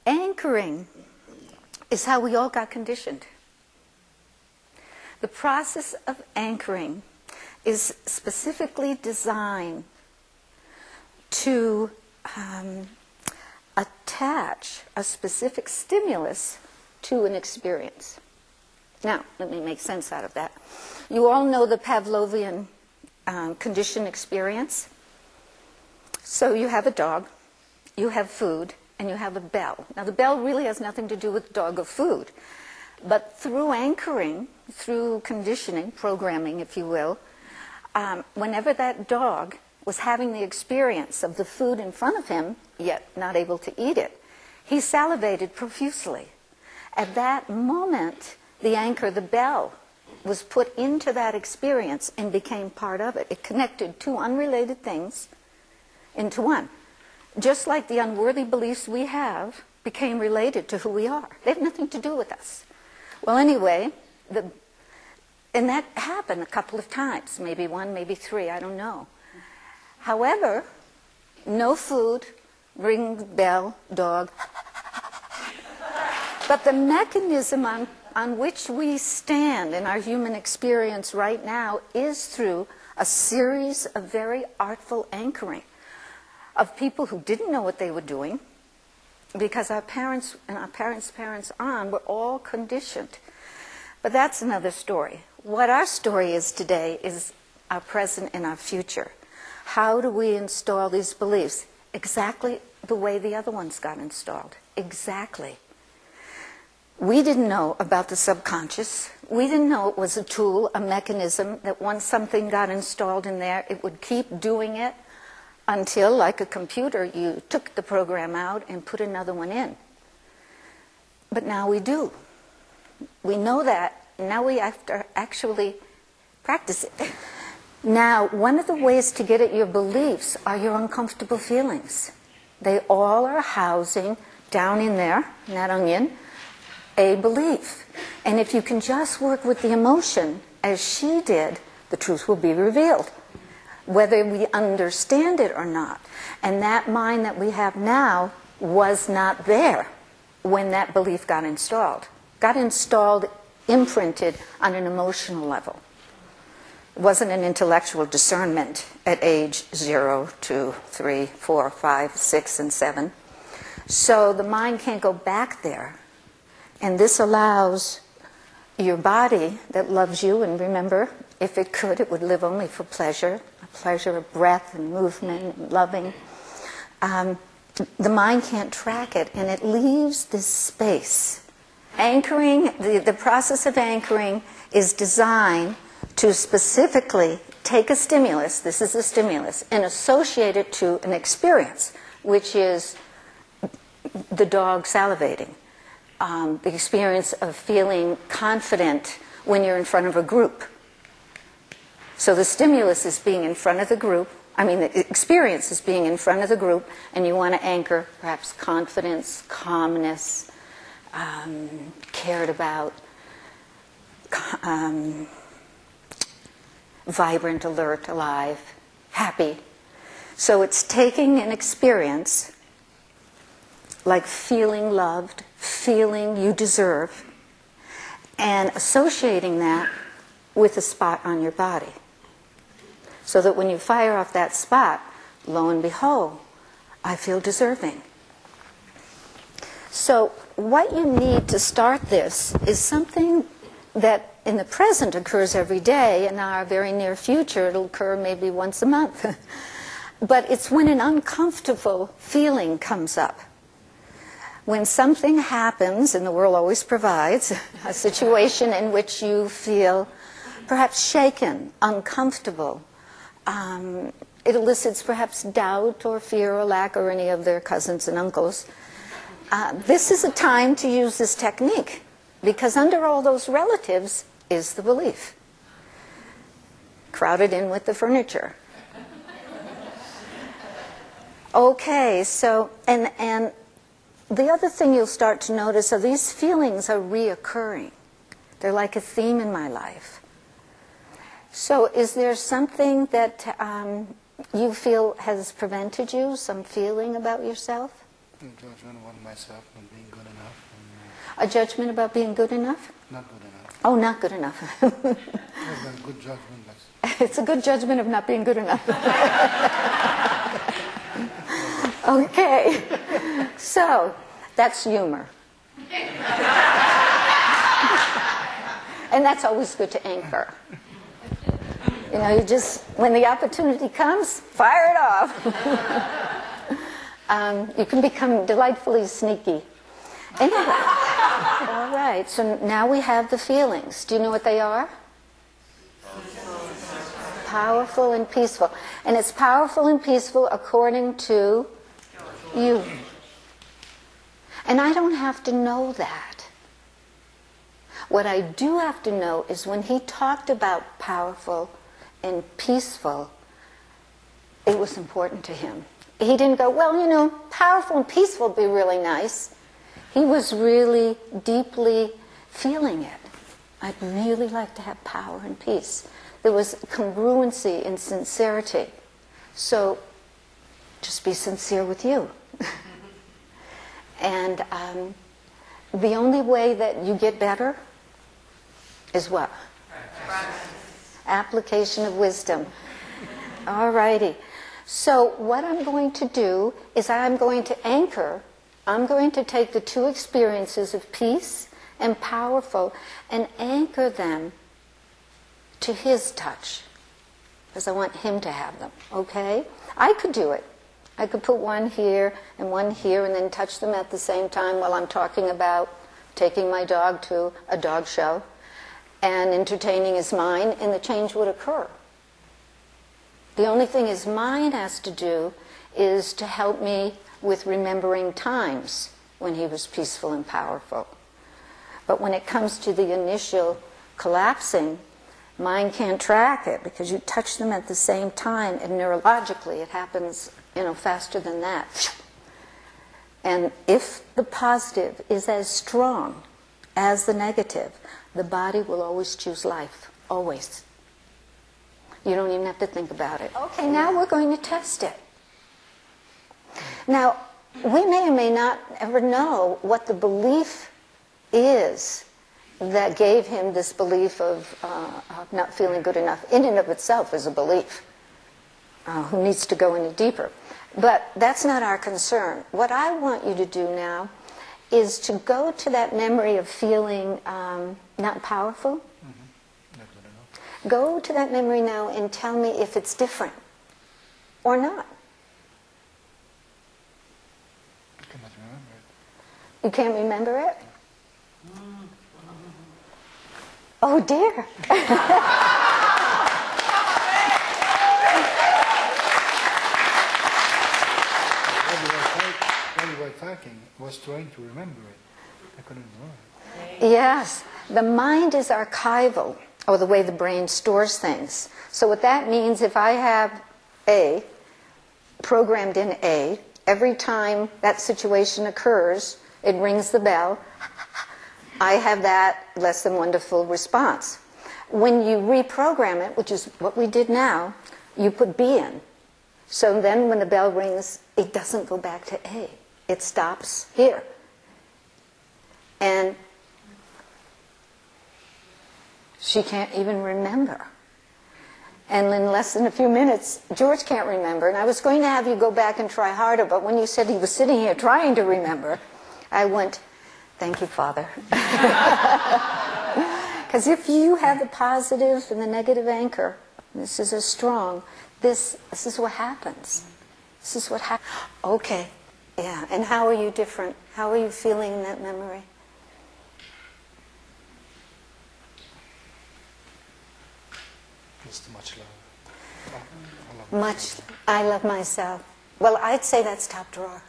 Anchoring is how we all got conditioned. The process of anchoring is specifically designed to attach a specific stimulus to an experience. Now, let me make sense out of that. You all know the Pavlovian conditioned experience. So you have a dog, you have food, and you have a bell. Now, the bell really has nothing to do with dog or food. But through anchoring, through conditioning, programming, if you will, whenever that dog was having the experience of the food in front of him, yet not able to eat it, he salivated profusely. At that moment, the anchor, the bell, was put into that experience and became part of it. It connected two unrelated things into one. Just like the unworthy beliefs we have became related to who we are. They have nothing to do with us. Well, anyway, and that happened a couple of times, maybe one, maybe three, I don't know. However, no food, ring bell, dog. But the mechanism on which we stand in our human experience right now is through a series of very artful anchoring of people who didn't know what they were doing, because our parents and our parents' parents on were all conditioned. But that's another story. What our story is today is our present and our future. How do we install these beliefs? Exactly the way the other ones got installed. Exactly. We didn't know about the subconscious. We didn't know it was a tool, a mechanism, that once something got installed in there, it would keep doing it until, like a computer, you took the program out and put another one in. But now we do. We know that. Now we have to actually practice it. Now, one of the ways to get at your beliefs are your uncomfortable feelings. They all are housing down in there, in that onion, a belief. And if you can just work with the emotion, as she did, the truth will be revealed, whether we understand it or not. And that mind that we have now was not there when that belief got installed. Got installed, imprinted on an emotional level. It wasn't an intellectual discernment at age 0, 2, 3, 4, 5, 6, and 7. So the mind can't go back there. And this allows your body that loves you, and remember, if it could, it would live only for pleasure, a pleasure of breath and movement and loving. The mind can't track it, and it leaves this space. Anchoring, the process of anchoring is designed to specifically take a stimulus, this is a stimulus, and associate it to an experience, which is the dog salivating. The experience of feeling confident when you're in front of a group. So the stimulus is being in front of the group. The experience is being in front of the group, and you want to anchor perhaps confidence, calmness, cared about, vibrant, alert, alive, happy. So it's taking an experience like feeling loved, feeling you deserve, and associating that with a spot on your body. So that when you fire off that spot, lo and behold, I feel deserving. So what you need to start this is something that in the present occurs every day. In our very near future, it'll occur maybe once a month. But it's when an uncomfortable feeling comes up. When something happens, and the world always provides, a situation in which you feel perhaps shaken, uncomfortable, it elicits perhaps doubt or fear or lack or any of their cousins and uncles. This is a time to use this technique, because under all those relatives is the belief, crowded in with the furniture. Okay, so, and the other thing you'll start to notice are these feelings are reoccurring. They're like a theme in my life. So is there something that you feel has prevented you, some feeling about yourself? Judgment about myself not being good enough. A judgment about being good enough? Not good enough. Oh, not good enough. It's a good judgment. It's a good judgment of not being good enough. Okay. So, that's humor. And that's always good to anchor. You know, you just, when the opportunity comes, fire it off. You can become delightfully sneaky. Anyway, all right, so now we have the feelings. Do you know what they are? Powerful and peaceful. And it's powerful and peaceful according to you. And I don't have to know that. What I do have to know is when he talked about powerful and peaceful, it was important to him. He didn't go, well, you know, powerful and peaceful would be really nice. He was really deeply feeling it. I'd really like to have power and peace. There was congruency and sincerity. So just be sincere with you. And the only way that you get better is what? Application of wisdom. All righty. So what I'm going to do is I'm going to anchor. I'm going to take the two experiences of peace and powerful and anchor them to his touch, because I want him to have them, okay? I could do it. I could put one here and then touch them at the same time while I'm talking about taking my dog to a dog show and entertaining his mind, and the change would occur. The only thing his mind has to do is to help me with remembering times when he was peaceful and powerful. But when it comes to the initial collapsing, mind can't track it because you touch them at the same time, and neurologically it happens, you know, faster than that. And if the positive is as strong as the negative, the body will always choose life, always. You don't even have to think about it. Okay, now we're going to test it. Now, we may or may not ever know what the belief is that gave him this belief of not feeling good enough. In and of itself is a belief. Who needs to go any deeper? But that's not our concern. What I want you to do now is to go to that memory of feeling not powerful. Go to that memory now and tell me if it's different or not. I cannot remember it. You can't remember it? Oh dear. While you were talking, I was trying to remember it. I couldn't remember it. Yes, the mind is archival, or the way the brain stores things. So what that means, if I have A, programmed in A, every time that situation occurs, it rings the bell, I have that less than wonderful response. When you reprogram it, which is what we did now, you put B in. So then when the bell rings, it doesn't go back to A. It stops here. And she can't even remember. And in less than a few minutes, George can't remember. And I was going to have you go back and try harder, but when you said he was sitting here trying to remember, I went, thank you, Father. Because if you have the positive and the negative anchor, this is as strong, this is what happens. This is what happens. Okay, yeah. And how are you different? How are you feeling in that memory? Just much love. Much. I love myself. Well, I'd say that's top drawer.